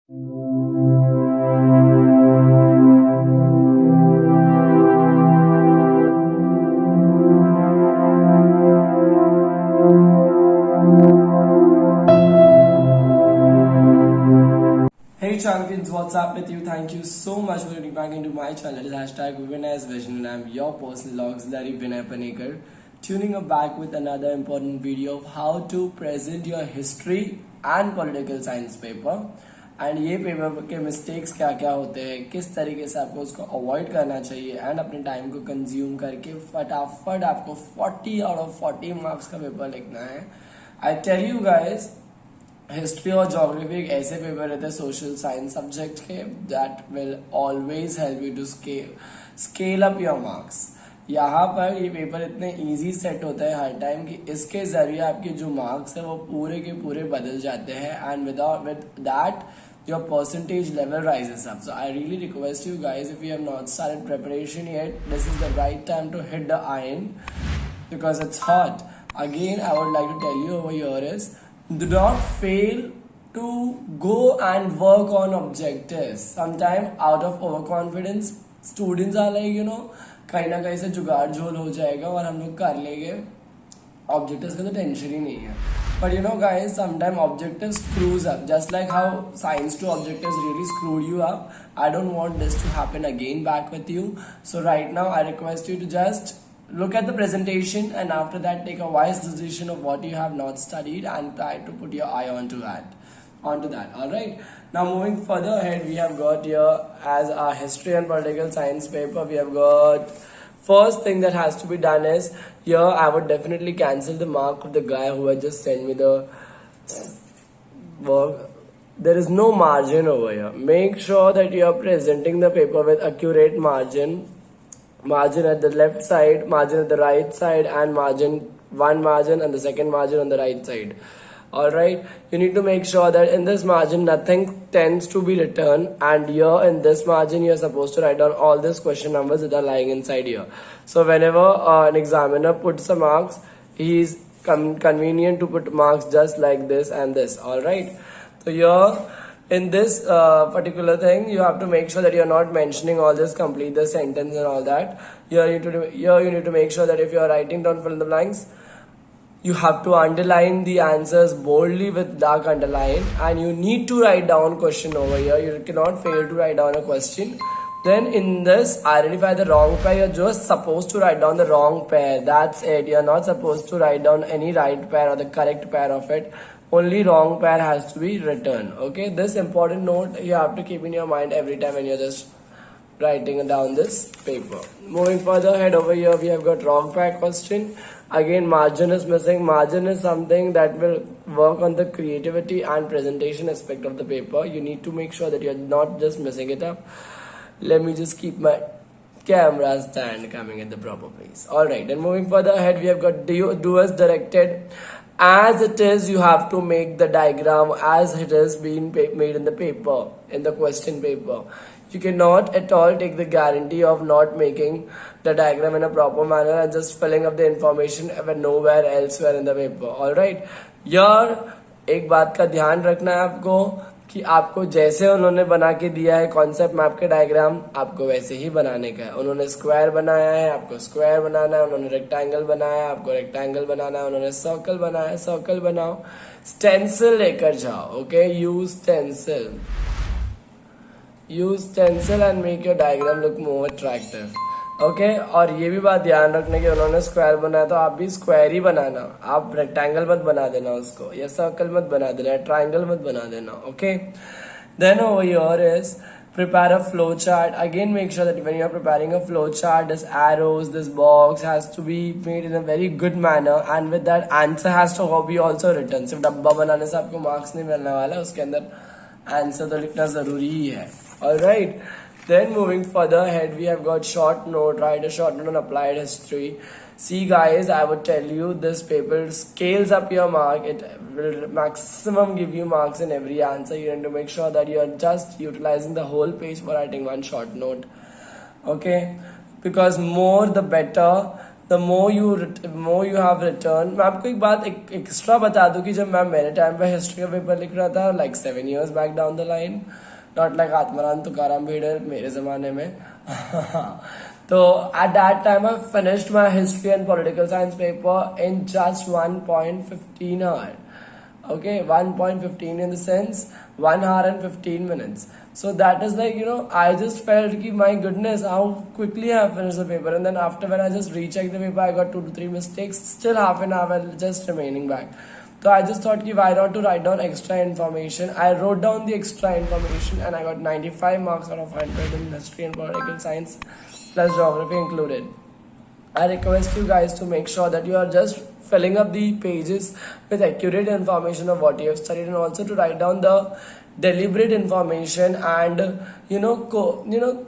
Hey champions, what's up with you? Thank you so much for getting back into my channel. It is #Vinay's and I'm your personal auxiliary Vinaypanekar. Tuning you back with another important video of how to present your history and political science paper. And ये paper के mistakes क्या क्या होते हैं, किस तरीके से आपको उसको अवॉइड करना चाहिए एंड अपने टाइम को कंज्यूम करके फटाफट आपको 40 आउट ऑफ 40 मार्क्स का पेपर लिखना है. I tell you guys, history और ज्योग्राफी एक ऐसे पेपर रहते हैं सोशल साइंस सब्जेक्ट के that will always help you to scale up your marks. यहाँ पर ये पेपर इतने इजी सेट होता है हर टाइम कि इसके जरिए आपके जो मार्क्स है वो पूरे के पूरे बदल जाते हैं and with that your percentage level rises up. So I really request you guys, if you have not started preparation yet, this is the right time to hit the iron because it's hot. Again, I would like to tell you over here is, do not fail to go and work on objectives. Sometimes out of overconfidence, students are like, कहीं ना कहीं से जुगाड़ झोल हो जाएगा और हम लोग कर लेंगे. Objectives का तो टेंशन ही नहीं है. But guys, sometimes objectives screws up. Just like how science 2 objectives really screwed you up. I don't want this to happen again back with you. So right now, I request you to just look at the presentation and after that take a wise decision of what you have not studied and try to put your eye onto that. Alright. Now moving further ahead, we have got here as our history and political science paper. We have got first thing that has to be done is, here I would definitely cancel the mark of the guy who had just sent me the work. There is no margin over here. Make sure that you are presenting the paper with accurate margin. Margin at the left side, margin at the right side, and one margin and the second margin on the right side. Alright, you need to make sure that in this margin nothing tends to be written, and here in this margin you are supposed to write down all these question numbers that are lying inside here. So whenever an examiner puts the marks, he is convenient to put marks just like this and this. Alright, so here in this particular thing you have to make sure that you are not mentioning all this, complete the sentence and all that. Here you need to make sure that if you are writing down fill in the blanks, you have to underline the answers boldly with dark underline, and you need to write down question over here. You cannot fail to write down a question. Then in this, identify the wrong pair. You're just supposed to write down the wrong pair. That's it. You're not supposed to write down any right pair or the correct pair of it. Only wrong pair has to be written. Okay, this important note you have to keep in your mind every time when you're just writing down this paper. Moving further ahead, over here we have got wrong pair question. Again, margin is missing. Margin is something that will work on the creativity and presentation aspect of the paper. You need to make sure that you're not just messing it up. Let me just keep my camera stand coming at the proper place. Alright, then moving further ahead, we have got do as directed. As it is, you have to make the diagram as it is being made in the paper, in the question paper. You cannot at all take the guarantee of not making the diagram in a proper manner and just filling up the information when nowhere elsewhere in the paper. Alright, here एक बात का ध्यान रखना है आपको कि आपको जैसे उन्होंने बना के दिया है कॉन्सेप्ट मैप के डायग्राम, आपको वैसे ही बनाने का है. उन्होंने स्क्वायर बनाया है, आपको स्क्वायर बनाना है. उन्होंने रेक्टेंगल बनाया है, आपको रेक्टेंगल बनाना है. उन्होंने सर्कल बनाया है, सर्कल बनाओ. स्टेंसिल लेकर जाओ. Okay, use stencil and make your diagram look more attractive. Okay, और ये भी बात ध्यान रखने की उन्होंने स्क्वायर बनाया तो आप भी स्क्वायर ही बनाना. आप रेक्टेंगल मत बना देना उसको, या सर्कल मत बना देना, या ट्राइंगल मत बना देना. Okay, then over here is prepare a flow chart. Again, make sure that when you are preparing a flow chart, this arrows, this box has to be made in a very good manner, and with that answer has to be also written. सिर्फ डब्बा बनाने से आपको marks नहीं मिलने वाला, उसके अंदर आंसर तो लिखना जरूरी ही है. Alright, then moving further ahead, we have got short note. Write a short note on applied history. See guys, I would tell you this paper scales up your mark. It will maximum give you marks in every answer. You need to make sure that you are just utilizing the whole page for writing one short note. Okay, because more the better, the more you have returned. मैं आपको एक बात extra बता दूं कि जब मैं मेरे टाइम पे हिस्ट्री का पेपर लिख रहा था, like 7 years back down the line, not like Atmaram Tukaram भीड़र मेरे जमाने में. So at that time I finished my history and political science paper in just 1.15 hour. Okay, 1.15 in the sense 1 hour and 15 minutes. So that is like, I just felt ki my goodness, how quickly I have finished the paper. And then after when I just rechecked the paper, I got 2 to 3 mistakes, still half an hour just remaining back. So I just thought ki why not to write down extra information. I wrote down the extra information and I got 95 marks out of 100 in history and political science plus geography included. I request you guys to make sure that you are just filling up the pages with accurate information of what you have studied, and also to write down the deliberate information and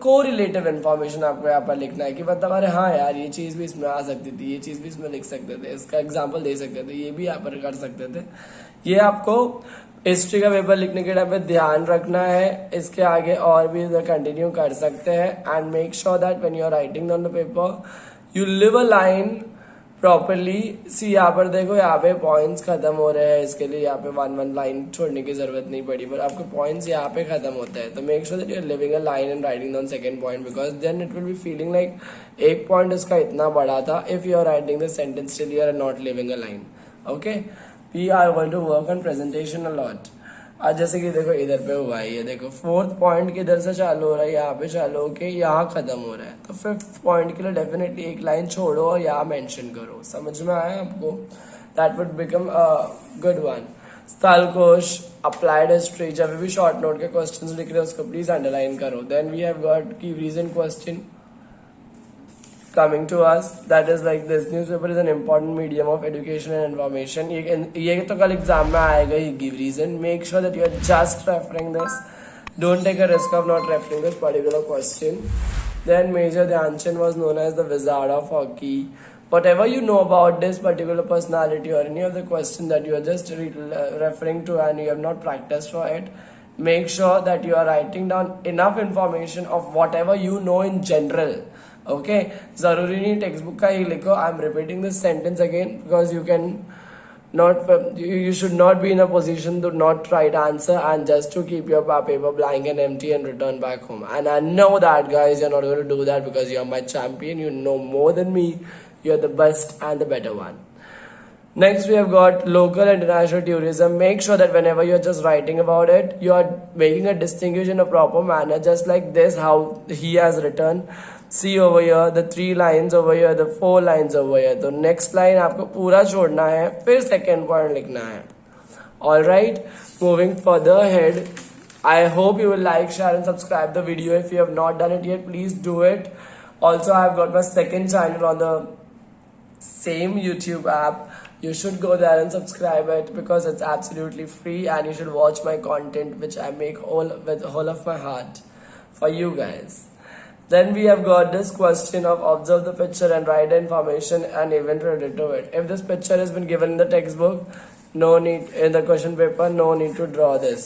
correlative information आपको यहाँ पर लिखना है कि मतलब अरे हाँ यार ये चीज़ भी इसमें आ सकती थी, ये चीज़ भी इसमें लिख सकते थे, इसका एग्जाम्पल दे सकते थे, ये भी यहाँ पर कर सकते थे. ये आपको हिस्ट्री का पेपर लिखने के टाइम पे ध्यान रखना है. इसके आगे और भी कंटिन्यू कर सकते हैं. And make sure that when you are writing on the paper you leave a line properly. See यहाँ पर देखो, यहाँ पे पॉइंट्स खत्म हो रहे हैं, इसके लिए यहाँ पे वन लाइन छोड़ने की जरूरत नहीं पड़ी, पर आपके पॉइंट्स यहाँ पे खत्म होते हैं. तो make sure that you are leaving a line and writing on second point, because then it will be feeling like एक पॉइंट इसका इतना बड़ा था. If you are writing the sentence still you are not leaving a line. Okay, we are going to work on presentation a lot. आज जैसे कि देखो इधर पे हुआ है, ये देखो 4th पॉइंट किधर से चालू हो रहा है, यहाँ पे चालू होके यहाँ खत्म हो रहा है. तो 5th पॉइंट के लिए डेफिनेटली एक लाइन छोड़ो और यहाँ मेंशन करो. समझ में आया आपको? That would become a good one. स्थलकोश, अप्लाइड हिस्ट्री, जब भी शॉर्ट नोट के क्वेश्चन लिख रहे हो उसको प्लीज अंडरलाइन करो. Then we have got key reason question coming to us, that is like this newspaper is an important medium of education and information. ये तो कल एग्जाम में आएगा ही. Give reason. Make sure that you are just referring this. Don't take a risk of not referring this particular question. Then Major Dhyanchand's was known as the wizard of hockey. Whatever you know about this particular personality or any of the question that you are just referring to and you have not practiced for it, make sure that you are writing down enough information of whatever you know in general. Okay, जरूरी नहीं text book का ही लिखो. I am repeating this sentence again because you can not you should not be in a position to not write answer and just to keep your paper blank and empty and return back home. And I know that guys, you're not going to do that because you're my champion, you know more than me, you're the best and the better one. Next we have got local and international tourism. Make sure that whenever you're just writing about it, you are making a distinguish in a proper manner, just like this how he has written. See over here, the 3 lines over here, the 4 lines over here. तो next line आपको पूरा छोड़ना है, फिर second point लिखना है. Alright, moving further ahead, I hope you will like, share and subscribe the video. If you have not done it yet, please do it. Also, I have got my second channel on the same YouTube app. You should go there and subscribe it because it's absolutely free and you should watch my content which I make with all of my heart for you guys. Then we have got this question of observe the picture and write the information and event related to it. If this picture has been given in the textbook, no need in the question paper, no need to draw this.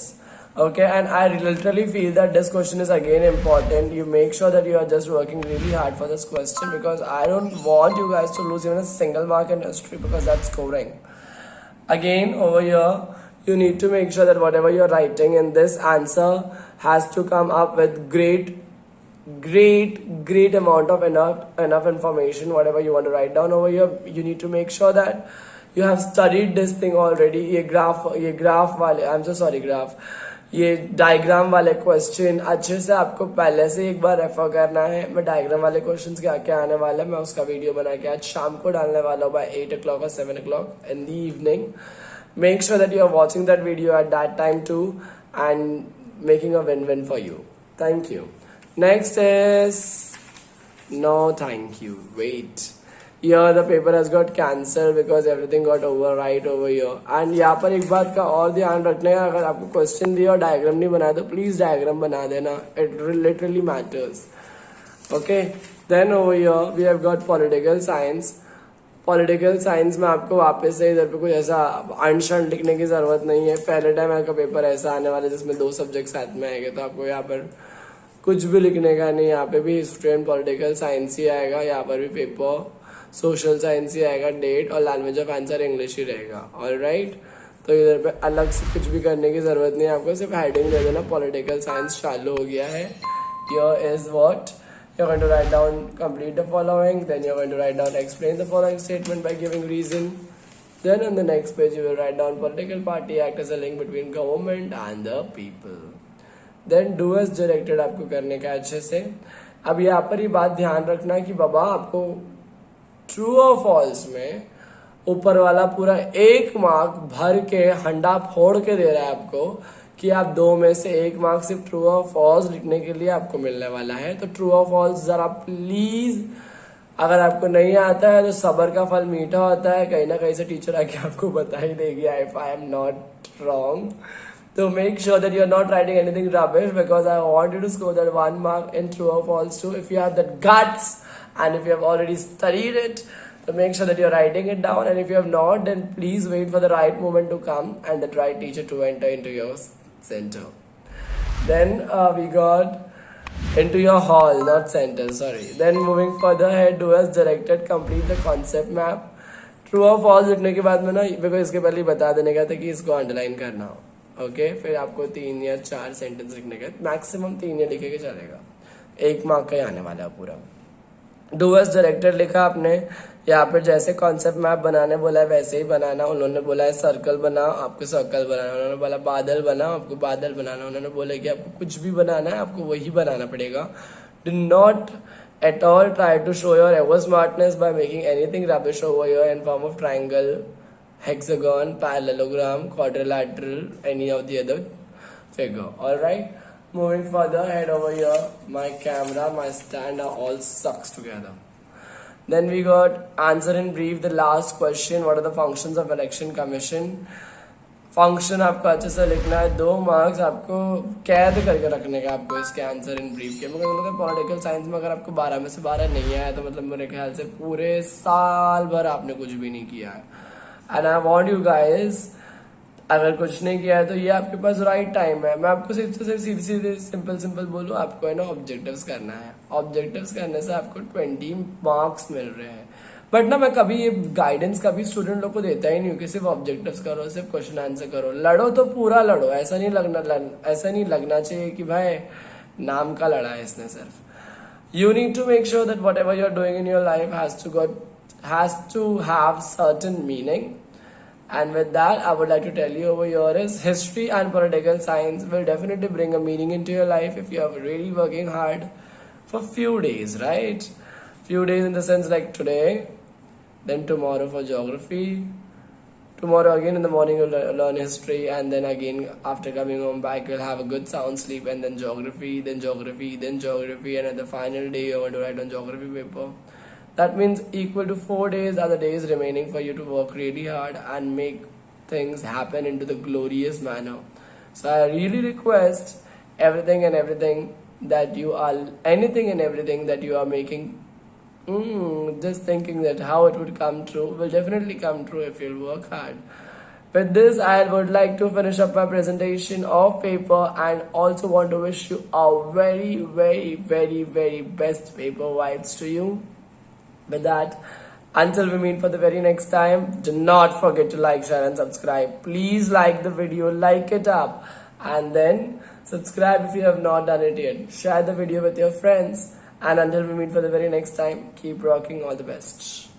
Okay, and I literally feel that this question is again important. You make sure that you are just working really hard for this question because I don't want you guys to lose even a single mark in history because that's scoring. Again, over here, you need to make sure that whatever you are writing in this answer has to come up with great amount of enough information. Whatever you want to write down over here, you need to make sure that you have studied this thing already. ये graph वाले, I'm so sorry, ये diagram वाले question अच्छे से आपको पहले से एक बार रेफर करना है. मैं डायग्राम वाले क्वेश्चंस क्या क्या आने वाला है मैं उसका वीडियो बना के आज शाम को डालने वाला हूँ by 8 o'clock or 7 o'clock in the evening. Make sure that you are watching that video at that time too and making a win-win for you. Thank you. Next is no thank you. Wait. Here the paper has got cancelled because everything got overwrite over here. And यहाँ पर एक बात का और ध्यान रखना है, अगर आपको क्वेश्चन दिया और डायग्राम नहीं बनाया तो प्लीज डायग्राम बना देना. It literally matters. Okay. Then over here we have got political science. Political science में आपको वापस से इधर पे कुछ ऐसा अनशन लिखने की जरूरत नहीं है. पहले टाइम आपका पेपर ऐसा आने वाला है जिसमें 2 सब्जेक्ट साथ में आएंगे, तो आपको यहाँ पर कुछ भी लिखने का नहीं. यहाँ पे भी हिस्ट्री एंड पॉलिटिकल साइंस ही आएगा. यहाँ पर भी पेपर सोशल साइंस ही आएगा, डेट, और लैंग्वेज ऑफ आंसर इंग्लिश ही रहेगा. ऑलराइट, तो इधर पे अलग से कुछ भी करने की जरूरत नहीं है आपको, सिर्फ हेडिंग दे देना पॉलिटिकल साइंस चालू हो गया है. Here is what you're going to write down: complete the following, then you're going to write down explain the following statement by giving reason. Then on the next page you will write down political party act as a link between government and the people. Then do as directed आपको करने का अच्छे से. अब यहाँ पर ही बात ध्यान रखना कि बाबा आपको ट्रू और फॉल्स में ऊपर वाला पूरा 1 मार्क भर के हंडा फोड़ के दे रहा है आपको कि आप 2 में से 1 मार्क सिर्फ ट्रू और फॉल्स लिखने के लिए आपको मिलने वाला है. तो ट्रू और फॉल्स जरा प्लीज, अगर आपको नहीं आता है तो सबर का फल मीठा होता है, कहीं ना कहीं से टीचर आके आपको बता ही देगी if I am not wrong. So make sure that you're not writing anything rubbish, because I want you to score that 1 mark in true or false too. If you have that guts and if you have already studied it, so make sure that you're writing it down. And if you have not, then please wait for the right moment to come and the right teacher to enter into your center. Then we got into your hall, not center, sorry. Then moving further ahead, do as directed, complete the concept map. True or false लिखने के बाद में ना मेरे को इसके पहले बता देने का था कि इसको अंडरलाइन करना हो. ओके, फिर आपको 3 या 4 सेंटेंस लिखने का, मैक्सिमम 3 या लिखे के चलेगा. 1 मार्क का ही आने वाला है पूरा. डू एज डायरेक्टेड लिखा आपने. यहाँ पर जैसे कॉन्सेप्ट मैप बनाने बोला है वैसे ही बनाना. उन्होंने बोला है सर्कल बनाओ, आपको सर्कल बनाना. उन्होंने बोला बादल बनाओ, आपको बादल बनाना. उन्होंने बोला कि आपको कुछ भी बनाना है आपको वही बनाना पड़ेगा. Do not at all try to show your ever smartness by making anything rubbish over here in form of triangle, hexagon, parallelogram, quadrilateral, any of the other figure. Alright, moving further ahead over here, my camera, my stand are all sucks together. Then we got answer in brief the last question. What are the functions of election commission? Function आपको अच्छे से लिखना है. 2 marks आपको कैद करके रखने का आपको इसके आंसर इन ब्रीफ के. मतलब पॉलिटिकल साइंस में अगर आपको 12 में से 12 नहीं आया तो मतलब मेरे ख्याल से पूरे साल भर आपने कुछ भी नहीं किया है. And I want you guys, अगर कुछ नहीं किया है तो ये आपके पास राइट टाइम है. मैं आपको सिर्फ सीधे सिंपल बोलूँ, आपको है ना ऑब्जेक्टिव्स करना है. ऑब्जेक्टिव्स करने से आपको 20 मार्क्स मिल रहे हैं. बट ना मैं कभी ये गाइडेंस कभी स्टूडेंट लोग को देता ही नहीं हूँ कि सिर्फ ऑब्जेक्टिव्स करो, सिर्फ क्वेश्चन आंसर करो. लड़ो तो पूरा लड़ो, ऐसा नहीं लगना चाहिए कि भाई नाम का लड़ा है इसने सिर्फ. You need to make sure that whatever you are doing in your life has to have certain meaning. And with that, I would like to tell you over here is history and political science will definitely bring a meaning into your life if you are really working hard for few days, right? Few days in the sense like today, then tomorrow for geography, tomorrow again in the morning you'll learn history, and then again after coming home back you'll have a good sound sleep, and then geography, and at the final day you're going to write on geography paper. That means equal to 4 days are the days remaining for you to work really hard and make things happen into the glorious manner. So I really request anything and everything that you are making, just thinking that how it would come true will definitely come true if you'll work hard. With this, I would like to finish up my presentation of paper and also want to wish you a very, very, very, very best paper vibes to you. With that, until we meet for the very next time, do not forget to like, share and subscribe. Please like the video, like it up, and then subscribe if you have not done it yet. Share the video with your friends, and until we meet for the very next time, keep rocking. All the best.